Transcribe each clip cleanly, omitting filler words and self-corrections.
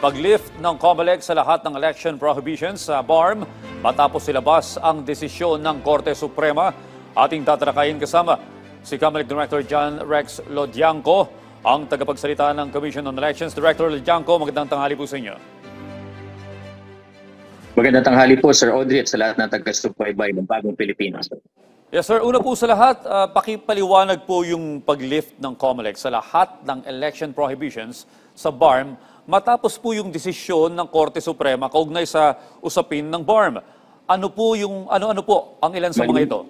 Pag-lift ng COMELEC sa lahat ng election prohibitions sa BARM matapos ilabas ang desisyon ng Korte Suprema. Ating tatalakayin kasama si COMELEC Director John Rex Lodiangco, ang tagapagsalita ng Commission on Elections. Director Lodiangco, magandang tanghali po sa inyo. Magandang tanghali po, Sir Audrey, at sa lahat ng taga-subaybay ng Bagong Pilipinas. Yes, sir. Una po sa lahat, pakipaliwanag po yung pag-lift ng COMELEC sa lahat ng election prohibitions sa BARM matapos po yung desisyon ng Korte Suprema kaugnay sa usapin ng BARM. Ano po ang ilan sa mga ito?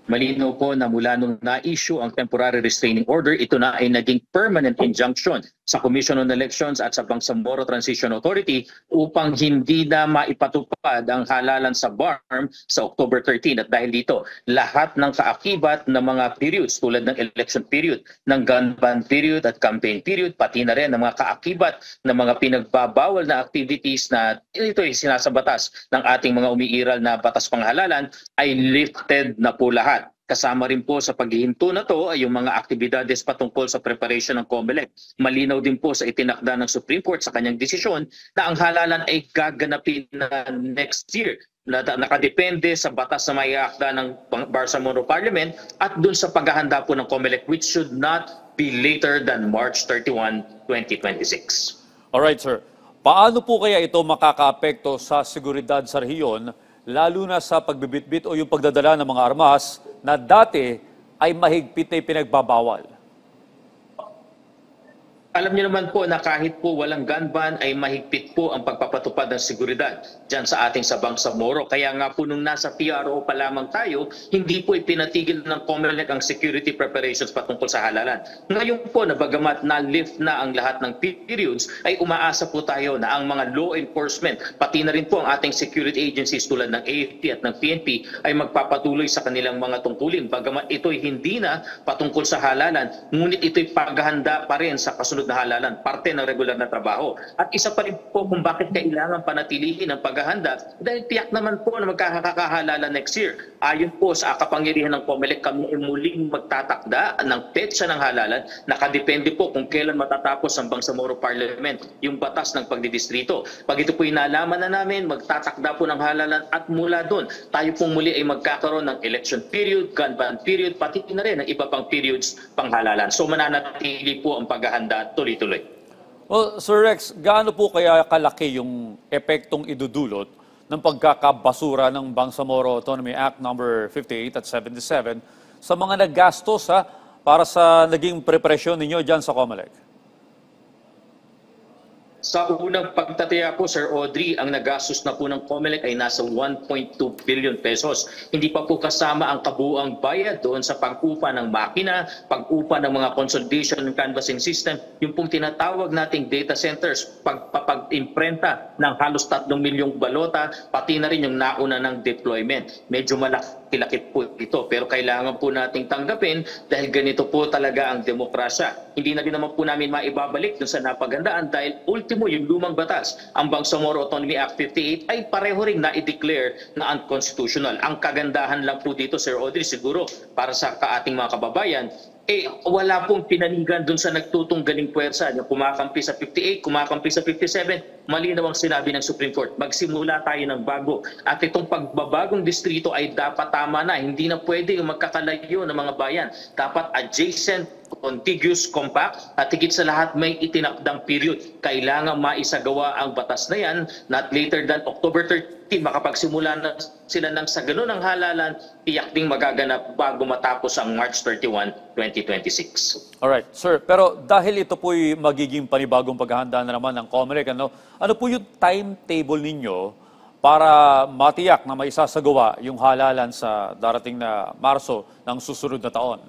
Malinaw po na mula nung na-issue ang temporary restraining order, ito na ay naging permanent injunction sa Commission on Elections at sa Bangsamoro Transition Authority upang hindi na maipatupad ang halalan sa BARM sa October 13. At dahil dito, lahat ng kaakibat ng mga periods tulad ng election period, ng gun ban period at campaign period, pati na rin ng mga kaakibat ng mga pinagbabawal na activities na ito ay sinasabatas ng ating mga umiiral na batas panghalalan ay lifted na po lahat. Kasama rin po sa paghihinto na to ay yung mga aktibidades patungkol sa preparation ng COMELEC. Malinaw din po sa itinakda ng Supreme Court sa kanyang desisyon na ang halalan ay gaganapin na next year. Nakadepende sa batas na maiakda ng Bangsamoro Parliament at dun sa paghahanda po ng COMELEC, which should not be later than March 31, 2026. Alright, sir. Paano po kaya ito makakaapekto sa seguridad sa rehiyon, lalo na sa pagbibitbit o yung pagdadala ng mga armas na dati ay mahigpit na pinagbabawal? Alam niyo naman po na kahit po walang gun ban ay mahigpit po ang pagpapatupad ng seguridad dyan sa ating sa Bangsamoro. Kaya nga po nung nasa PRO pa lamang tayo, hindi po ipinatigil ng COMELEC ang security preparations patungkol sa halalan. Ngayon po na bagamat na-lift na ang lahat ng periods, ay umaasa po tayo na ang mga law enforcement, pati na rin po ang ating security agencies tulad ng AFP at ng PNP ay magpapatuloy sa kanilang mga tungkulin. Bagamat ito'y hindi na patungkol sa halalan, ngunit ito'y paghahanda pa rin sa kasunod na halalan, parte ng regular na trabaho. At isa pa rin po kung bakit kailangan panatilihin ang paghahanda dahil tiyak naman po na magkakahalalan next year. Ayon po sa kapangyarihan ng COMELEC, kami ay muling magtatakda ng petsa ng halalan. Nakadepende po kung kailan matatapos ang Bangsamoro Parliament, yung batas ng pagdidistrito. Pag ito po inalaman na namin, magtatakda po ng halalan at mula doon, tayo pong muli ay magkakaroon ng election period, gun ban period, pati na rin ng iba pang periods panghalalan. So mananatili po ang paghahanda tuloy-tuloy. Well, Sir Rex, gaano po kaya kalaki yung epektong idudulot ng pagkakabasura ng Bangsamoro Autonomy Act No. 58 at 77 sa mga naggastos para sa naging preparasyon ninyo dyan sa COMELEC? Sa unang pagtataya po, Sir Audrey, ang nagastos na po ng COMELEC ay nasa 1.2 billion pesos. Hindi pa po kasama ang kabuuang bayad doon sa pag-upa ng makina, pag-upa ng mga consolidation and canvassing system, yung pong tinatawag nating data centers, pag-imprenta ng halos 3 milyong balota, pati na rin yung nauna ng deployment. Medyo malaki-laki po ito, pero kailangan po nating tanggapin dahil ganito po talaga ang demokrasya. Hindi na din naman po namin maibabalik doon sa napagandaan dahil ultimo yung lumang batas, ang Bangsamoro Autonomy Act 58 ay pareho ring na-declare na unconstitutional. Ang kagandahan lang po dito, Sir Audrey, siguro para sa ating mga kababayan, wala pong pinanigan dun sa nagtutunggaling puwersa. Kumakampi sa 58, kumakampi sa 57, malinaw ang sinabi ng Supreme Court. Magsimula tayo ng bago. At itong pagbabagong distrito ay dapat tama na. Hindi na pwede yung magkakalayo ng mga bayan. Dapat adjacent, contiguous, compact, at higit sa lahat may itinakdang period. Kailangan maisagawa ang batas na yan, not later than October 30, makapagsimula na sila ng sa ganun ang halalan, tiyak ding magaganap bago matapos ang March 31, 2026. Alright, sir. Pero dahil ito po'y magiging panibagong paghahanda na naman ng COMELEC, ano po yung timetable ninyo para matiyak na maisasagawa yung halalan sa darating na Marso ng susunod na taon?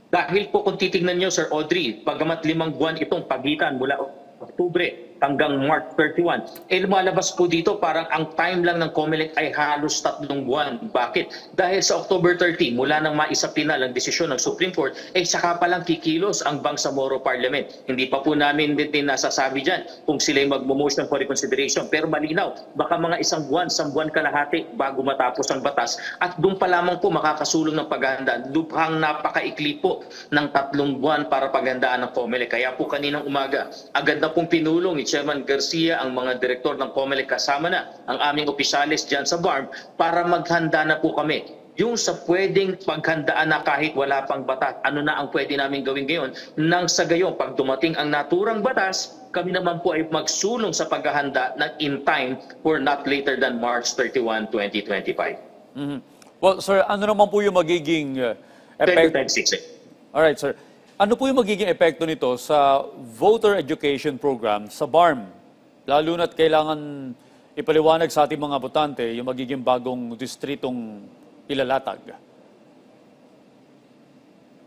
Dahil po kung titignan nyo, Sir Audrey, pagamat 5 buwan itong pagitan mula Oktubre hanggang March 31. Lumalabas po dito parang ang time lang ng COMELEC ay halos 3 buwan. Bakit? Dahil sa October 30, mula nang maisapinal ang desisyon ng Supreme Court, saka pa lang kikilos ang Bangsamoro Parliament. Hindi pa po namin din nasasabi dyan kung sila'y mag-motion for reconsideration. Pero malinaw, baka mga isang buwan kalahati bago matapos ang batas. At doon pa lamang po makakasulong ng paghahanda. Lubhang napakaikli po ng 3 buwan para paghandaan ng COMELEC. Kaya po kaninang umaga, agad na pong pinulong ni Chairman Garcia ang mga direktor ng COMELEC kasama na ang aming opisyalis dyan sa BARM para maghanda na po kami. Yung sa pwedeng paghandaan na kahit wala pang batas, ano na ang pwede namin gawin ngayon nang sa gayon pag dumating ang naturang batas, kami naman po ay magsulong sa paghahanda na in time for not later than March 31, 2025. Well, sir, ano naman po yung magiging epekto? 2026. Alright, sir. Ano po yung magiging epekto nito sa voter education program sa BARM? Lalo na't kailangan ipaliwanag sa ating mga botante yung magiging bagong distritong ilalatag.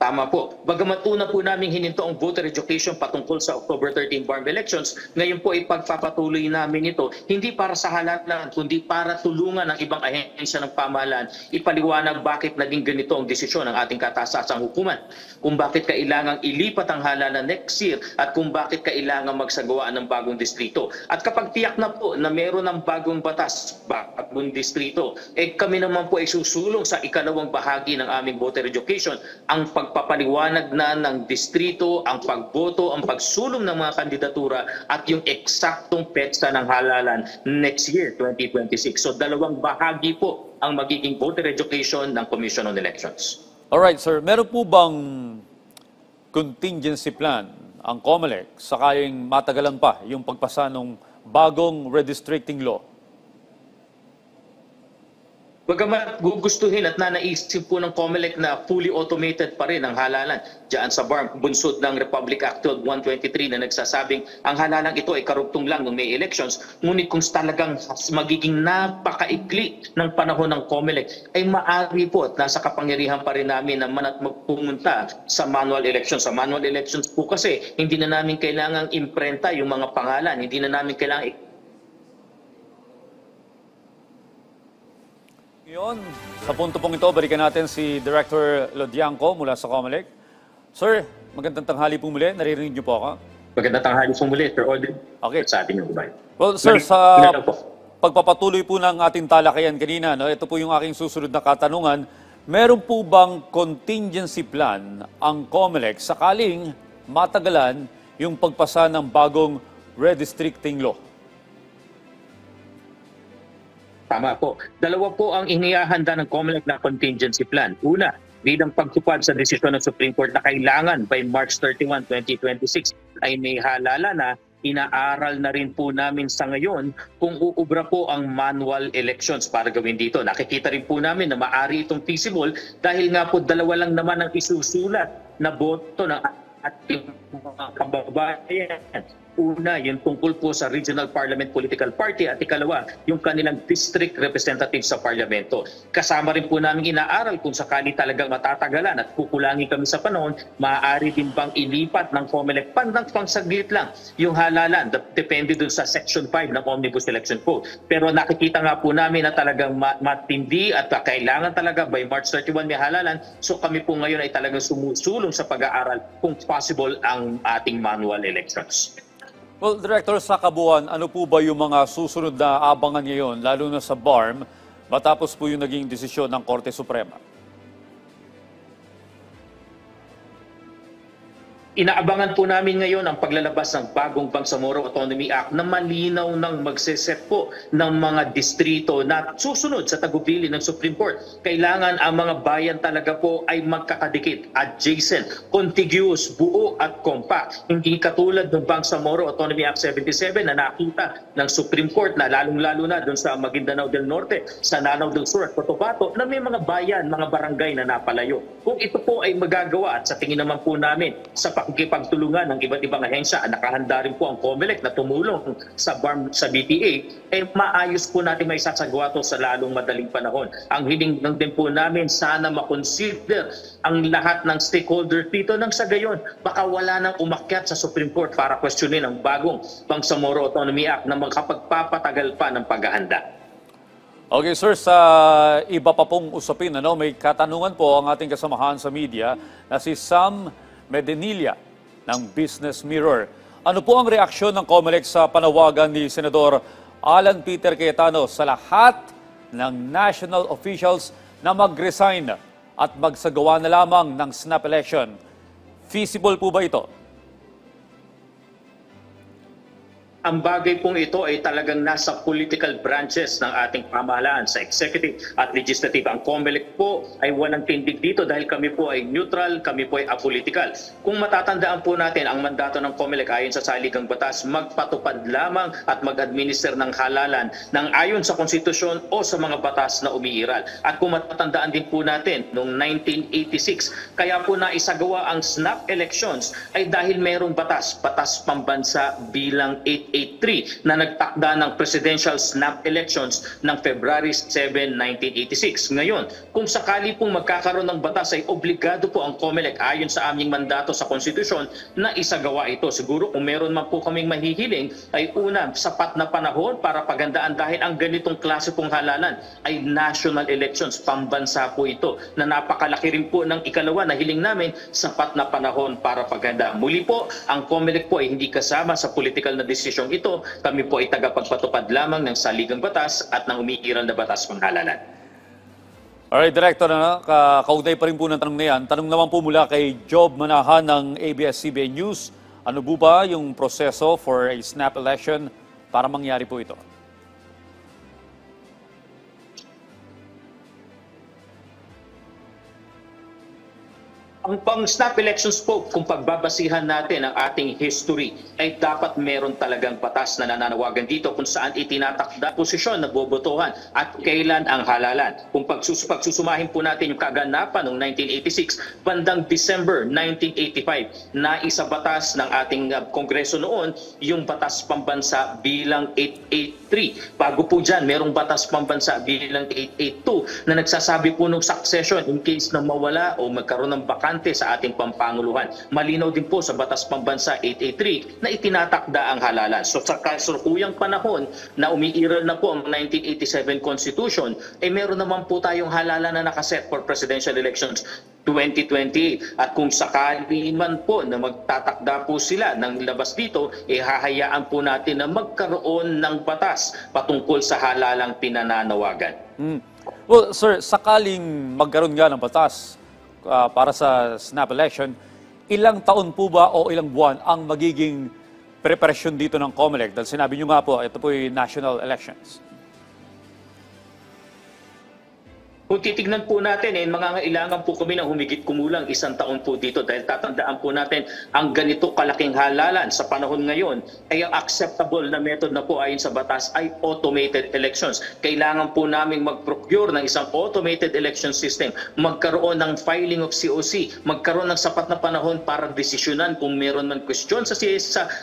Tama po. Bagamat una po namin hininto ang voter education patungkol sa October 13 BARM elections, ngayon po ay pagpapatuloy namin ito hindi para sa halalan, kundi para tulungan ang ibang ahensya ng pamahalaan ipaliwanag bakit naging ganito ang desisyon ng ating kataas-tasang hukuman, kung bakit kailangang ilipat ang halalan next year at kung bakit kailangang magsagawa ng bagong distrito. At kapag tiyak na po na meron ng bagong batas, bagong distrito, kami naman po ay susulong sa ikalawang bahagi ng aming voter education, ang pagpapaliwanag na ng distrito, ang pagboto, ang pagsulong ng mga kandidatura at yung eksaktong petsa ng halalan next year, 2026. So 2 bahagi po ang magiging voter education ng Commission on Elections. Alright, sir. Meron po bang contingency plan ang COMELEC sakaling matagalan pa yung pagpasa ng bagong redistricting law? Bagamat gugustuhin at nanaisip po ng COMELEC na fully automated pa rin ang halalan diyan sa BARM, bunsod ng Republic Act 123 na nagsasabing ang halalang ito ay karugtong lang ng may elections, ngunit kung talagang magiging napakaikli ng panahon ng COMELEC, ay maaari po at nasa kapangyarihan pa rin namin na magpumunta sa manual elections. Sa manual elections po kasi, hindi na namin kailangang imprenta yung mga pangalan, hindi na namin kailangang Ngayon, sa punto pong ito, balikan natin si Director Lodiangco mula sa COMELEC. Sir, magandang tanghali po muli. Naririnig niyo po ako? magandang tanghali po muli, Sir Audrey, Okay. sa ating mga bayan. Well, sir, sa Magandang po. pagpapatuloy po ng ating talakayan kanina, no, ito po yung aking susunod na katanungan. Meron po bang contingency plan ang COMELEC sakaling matagalan yung pagpasa ng bagong redistricting law? Tama po. 2 po ang inihahanda ng COMELEC na contingency plan. Una, bilang pagtupad sa desisyon ng Supreme Court na kailangan by March 31, 2026 ay may halala na, inaaral na rin po namin sa ngayon kung uubra po ang manual elections para gawin dito. Nakikita rin po namin na maaari itong feasible dahil nga po 2 lang naman ang isusulat na boto ng ating mga kababayan. Una, yung tungkol po sa Regional Parliament Political Party at ikalawa, yung kanilang district representative sa parlamento. Kasama rin po namin inaaral kung sakali talagang matatagalan at kukulangin kami sa panahon, maaari din bang ilipat ng COMELEC pang saglit lang yung halalan. Depende dun sa Section 5 ng Omnibus Election Code. Pero nakikita nga po namin na talagang matindi at kailangan talaga by March 31 may halalan. So kami po ngayon ay talagang sumusulong sa pag-aaral kung possible ang ating manual elections. Well, Director, sa kabuuan, ano po ba yung mga susunod na abangan ngayon, lalo na sa BARM, matapos po yung naging desisyon ng Korte Suprema? Inaabangan po namin ngayon ang paglalabas ng bagong Bangsamoro Autonomy Act na malinaw ng magseset po ng mga distrito na susunod sa tagubili ng Supreme Court. Kailangan ang mga bayan talaga po ay magkakadikit, adjacent, contiguous, buo at compact. Hindi katulad ng Bangsamoro Autonomy Act 77 na nakita ng Supreme Court na lalong-lalo na doon sa Maguindanao del Norte, sa Lanao del Sur at Cotabato na may mga bayan, mga barangay na napalayo. Kung ito po ay magagawa at sa tingin naman po namin sa pakikipagtulungan ng iba't ibang ahensya. Nakahanda rin po ang COMELEC na tumulong sa BARM sa BTA, maayos po natin may sasagawa to sa lalong madaling panahon. Ang hiling lang din po namin, sana makonsider ang lahat ng stakeholder dito nang sa gayon, baka wala nang umakyat sa Supreme Court para questionin ang bagong Bangsamoro Autonomy Act na magkapagpapatagal pa ng paghahanda. Okay sir, sa iba pa pong usapin, may katanungan po ang ating kasamahan sa media na si Sam Medinilla ng Business Mirror. Ano po ang reaksyon ng COMELEC sa panawagan ni Senador Alan Peter Cayetano sa lahat ng national officials na mag-resign at magsagawa na lamang ng snap election? Feasible po ba ito? Ang bagay pong ito ay talagang nasa political branches ng ating pamahalaan sa executive at legislative. Ang COMELEC po ay walang tindig dito dahil kami po ay neutral, kami po ay apolitical. Kung matatandaan po natin, ang mandato ng COMELEC ayon sa saligang batas, magpatupad lamang at mag-administer ng halalan ng ayon sa konstitusyon o sa mga batas na umiiral. At kung matatandaan din po natin, noong 1986, kaya po naisagawa ang snap elections ay dahil mayroong batas pambansa bilang 883 na nagtakda ng presidential snap elections ng February 7, 1986. Ngayon, kung sakali pong magkakaroon ng batas ay obligado po ang COMELEC ayon sa aming mandato sa konstitusyon na isagawa ito. Siguro kung meron man po kaming mahihiling ay una, sapat na panahon para pagandaan dahil ang ganitong klase pong halalan ay national elections, pambansa po ito na napakalaki rin po ng ikalawa na hiling namin, sapat na panahon para paganda. Muli po, ang COMELEC po ay hindi kasama sa political na desisyon ito, kami po ay tagapagpatupad lamang ng saligang batas at ng umiiral na batas panghalalan. Alright, Director, kaugnay pa rin po ng tanong na yan. Tanong naman po mula kay Job Manahan ng ABS-CBN News. Ano po ba yung proseso for a snap election para mangyari po ito? Ang pang-snap elections po, kung pagbabasihan natin ang ating history, ay dapat meron talagang batas na nananawagan dito kung saan itinatakda posisyon na bobotohan at kailan ang halalan. Kung pagsusumahin po natin yung kaganapan noong 1986, bandang December 1985, na isa batas ng ating Kongreso noon, yung batas pambansa bilang 883. Bago po dyan, merong batas pambansa bilang 882 na nagsasabi po ng succession in case na mawala o magkaroon ng bakante sa ating pampanguluhan. Malinaw din po sa Batas Pambansa 883 na itinatakda ang halalan. So sa kasalukuyang panahon na umiiral na po ang 1987 Constitution, meron naman po tayong halalan na nakaset for presidential elections 2028. At kung sakali man po na magtatakda po sila ng labas dito, hahayaan po natin na magkaroon ng batas patungkol sa halalang pinananawagan. Well, sir, sakaling magkaroon nga ng batas para sa snap election, ilang taon po ba o ilang buwan ang magiging preparasyon dito ng COMELEC? Dahil sinabi nyo nga po, ito po yung national elections. Kung titignan po natin, mangangailangan po kami ng humigit kumulang 1 taon po dito dahil tatandaan po natin ang ganito kalaking halalan sa panahon ngayon ay ang acceptable na method na po ayon sa batas ay automated elections. Kailangan po namin mag-procure ng isang automated election system, magkaroon ng filing of COC, magkaroon ng sapat na panahon para desisyonan kung meron man question sa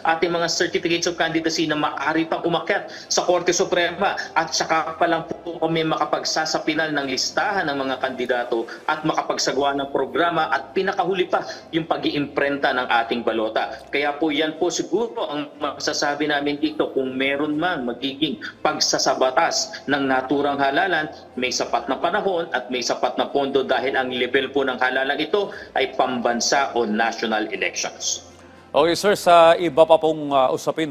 ating mga certificates of candidacy na maaari pang umakyat sa Korte Suprema at saka pa lang po kami makapagsasapinan ng lista ng mga kandidato at makapagsagawa ng programa at pinakahuli pa yung pag-iimprenta ng ating balota. Kaya po yan po siguro ang masasabi namin dito kung meron man magiging pagsasabatas ng naturang halalan, may sapat na panahon at may sapat na pondo dahil ang level po ng halalan ito ay pambansa o national elections. Okay sir, sa iba pa pong usapin,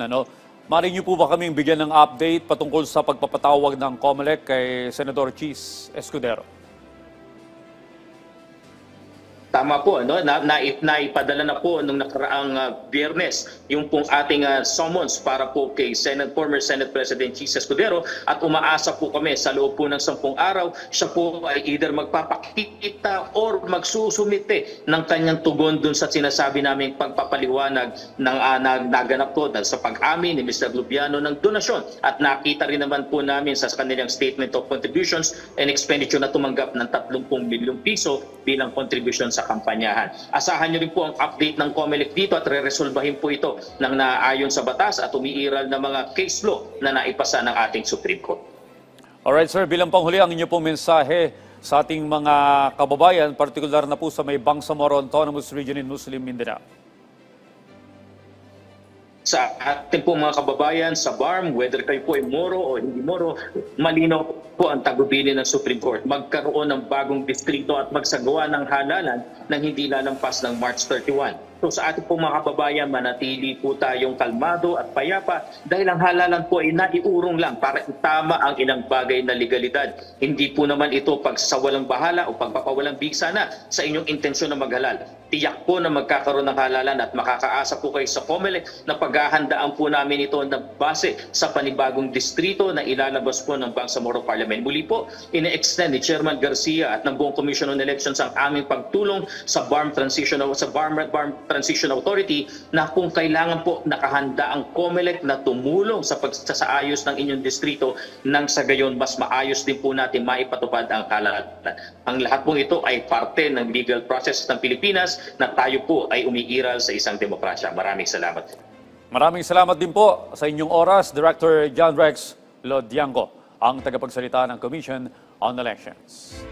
maaari niyo po ba kaming bigyan ng update patungkol sa pagpapatawag ng COMELEC kay Senador Chis Escudero? Tama po, naipadala na po nung nakaraang Biyernes yung pong ating summons para po kay former Senate President Chis Escudero at umaasa po kami sa loob po ng 10 araw siya po ay either magpapakita or magsusumite ng kanyang tugon dun sa sinasabi naming pagpapaliwanag ng naganap po sa pag-amin ni Mr. Lubiano ng donasyon at nakita rin naman po namin sa kanilang Statement of Contributions and Expenditure na tumanggap ng 30 milyong piso bilang contribution sa kampanyahan. Asahan niyo rin po ang update ng COMELEC dito at re-resolbahin po ito ng naayon sa batas at umiiral na mga case law na naipasa ng ating Supreme Court. Alright sir, bilang panghuli ang inyo pong mensahe sa ating mga kababayan, partikular na po sa may Bangsamoro Autonomous Region in Muslim Mindanao. Sa ating po mga kababayan sa BARM, whether kayo po ay Moro o hindi Moro, malinaw po ang tagubilin ng Supreme Court. Magkaroon ng bagong distrito at magsagawa ng halalan nang hindi lalampas ng March 31. So sa ating po mga kababayan, manatili po tayong kalmado at payapa dahil ang halalan po ay naiurong lang para itama ang ilang bagay na legalidad. Hindi po naman ito pagsasawalang bahala o pagpapawalang bigsa na sa inyong intensyon na maghalal. Tiyak po na magkakaroon ng halalan at makakaasa po kayo sa COMELEC na paghahandaan po namin ito na base sa panibagong distrito na ilalabas po ng Bangsamoro Parliament. Muli po, ine-extend ni Chairman Garcia at ng buong Commission on Elections ang aming pagtulong sa BARM Transition Authority na kung kailangan po nakahanda ang COMELEC na tumulong sa pagsasaayos ng inyong distrito nang sa gayon mas maayos din po natin maipatupad ang halalan. Ang lahat pong ito ay parte ng legal process ng Pilipinas na tayo po ay umiiral sa isang demokrasya. Maraming salamat. Maraming salamat din po sa inyong oras, Director John Rex Lodianco, ang tagapagsalita ng Commission on Elections.